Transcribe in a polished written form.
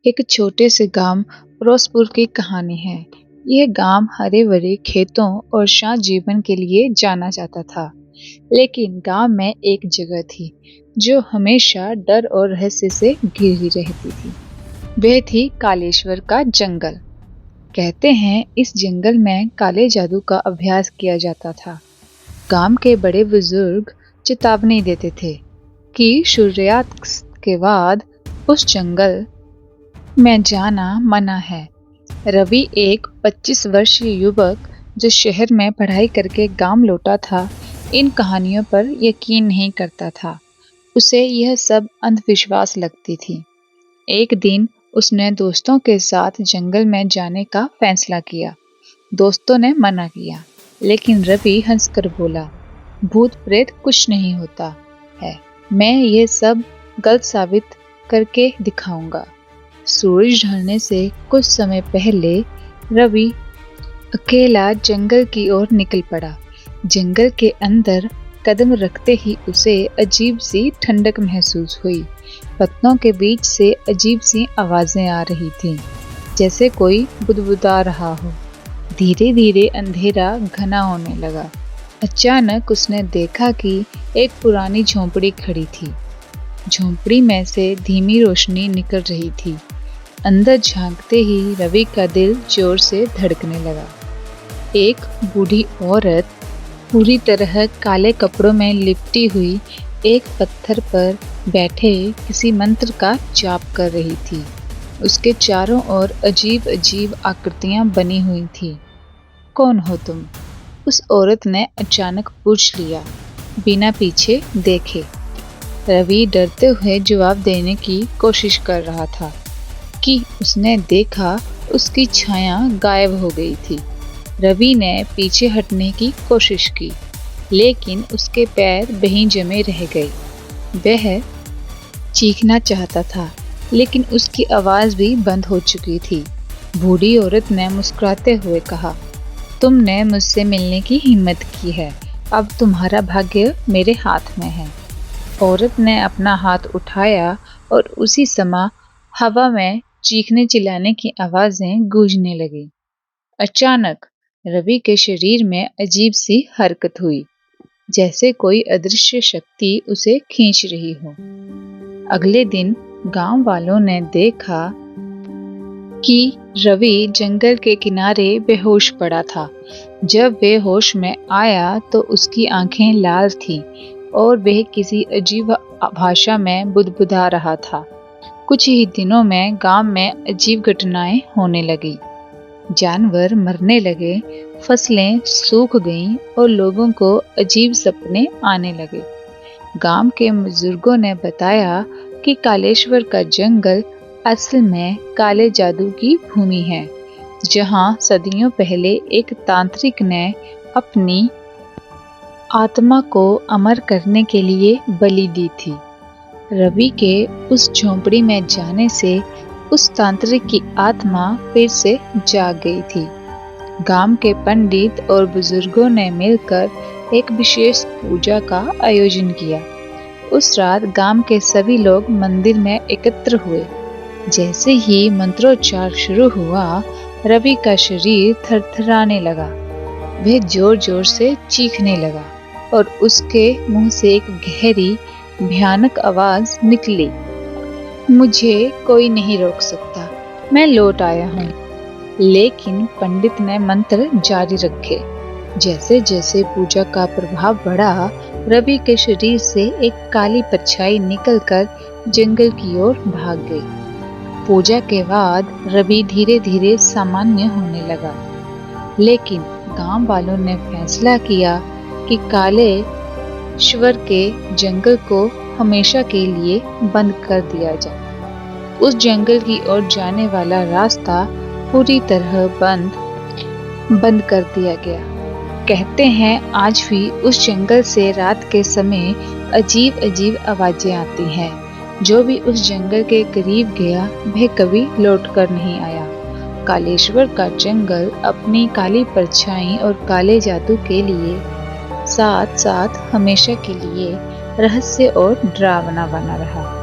एक छोटे से गांव फिरोजपुर की कहानी है। यह गांव हरे भरे खेतों और शांत जीवन के लिए जाना जाता था। लेकिन गांव में एक जगह थी जो हमेशा डर और रहस्य से घिरी रहती थी। वह थी कालेश्वर का जंगल। कहते हैं इस जंगल में काले जादू का अभ्यास किया जाता था। गांव के बड़े बुजुर्ग चेतावनी देते थे कि सूर्यास्त के बाद उस जंगल में जाना मना है। रवि एक 25 वर्षीय युवक जो शहर में पढ़ाई करके गांव लौटा था, इन कहानियों पर यकीन नहीं करता था। उसे यह सब अंधविश्वास लगती थी। एक दिन उसने दोस्तों के साथ जंगल में जाने का फैसला किया। दोस्तों ने मना किया, लेकिन रवि हंसकर बोला, भूत प्रेत कुछ नहीं होता है, मैं ये सब गलत साबित करके दिखाऊंगा। सूरज ढलने से कुछ समय पहले रवि अकेला जंगल की ओर निकल पड़ा। जंगल के अंदर कदम रखते ही उसे अजीब सी ठंडक महसूस हुई। पत्तों के बीच से अजीब सी आवाजें आ रही थीं, जैसे कोई बुदबुदा रहा हो। धीरे धीरे अंधेरा घना होने लगा। अचानक उसने देखा कि एक पुरानी झोंपड़ी खड़ी थी। झोंपड़ी में से धीमी रोशनी निकल रही थी। अंदर झांकते ही रवि का दिल जोर से धड़कने लगा। एक बूढ़ी औरत पूरी तरह काले कपड़ों में लिपटी हुई एक पत्थर पर बैठे किसी मंत्र का जाप कर रही थी। उसके चारों ओर अजीब अजीब आकृतियां बनी हुई थी। कौन हो तुम? उस औरत ने अचानक पूछ लिया, बिना पीछे देखे। रवि डरते हुए जवाब देने की कोशिश कर रहा था कि उसने देखा उसकी छाया गायब हो गई थी। रवि ने पीछे हटने की कोशिश की, लेकिन उसके पैर वहीं जमे रह गए। वह चीखना चाहता था, लेकिन उसकी आवाज़ भी बंद हो चुकी थी। बूढ़ी औरत ने मुस्कुराते हुए कहा, तुमने मुझसे मिलने की हिम्मत की है, अब तुम्हारा भाग्य मेरे हाथ में है। औरत ने अपना हाथ उठाया और उसी समय हवा में चीखने चिल्लाने की आवाजें गूंजने लगी। अचानक रवि के शरीर में अजीब सी हरकत हुई, जैसे कोई अदृश्य शक्ति उसे खींच रही हो। अगले दिन गांव वालों ने देखा कि रवि जंगल के किनारे बेहोश पड़ा था। जब वह होश में आया तो उसकी आंखें लाल थीं और वह किसी अजीब भाषा में बुदबुदा रहा था। कुछ ही दिनों में गांव में अजीब घटनाएं होने लगी। जानवर मरने लगे, फसलें सूख गईं और लोगों को अजीब सपने आने लगे। गांव के बुजुर्गों ने बताया कि कालेश्वर का जंगल असल में काले जादू की भूमि है, जहां सदियों पहले एक तांत्रिक ने अपनी आत्मा को अमर करने के लिए बलि दी थी। रवि के उस झोंपड़ी में जाने से उस तांत्रिक की आत्मा फिर से जाग गई थी। गांव के पंडित और बुजुर्गों ने मिलकर एक विशेष पूजा का आयोजन किया। उस रात गांव के सभी लोग मंदिर में एकत्र हुए। जैसे ही मंत्रोच्चार शुरू हुआ, रवि का शरीर थरथराने लगा। वह जोर जोर से चीखने लगा और उसके मुंह से एक गहरी भयानक आवाज निकली, मुझे कोई नहीं रोक सकता, मैं लौट आया हूँ। लेकिन पंडित ने मंत्र जारी रखे। जैसे जैसे पूजा का प्रभाव बढ़ा, रवि के शरीर से एक काली परछाई निकलकर जंगल की ओर भाग गई। पूजा के बाद रवि धीरे धीरे सामान्य होने लगा, लेकिन गांव वालों ने फैसला किया कि कालेश्वर के जंगल को हमेशा के लिए बंद कर दिया जाए। उस जंगल की ओर जाने वाला रास्ता पूरी तरह बंद कर दिया गया। कहते हैं आज भी उस जंगल से रात के समय अजीब अजीब आवाजें आती हैं। जो भी उस जंगल के करीब गया वह कभी लौट कर नहीं आया। कालेश्वर का जंगल अपनी काली परछाई और काले जादू के लिए साथ साथ हमेशा के लिए रहस्य और डरावना बना रहा।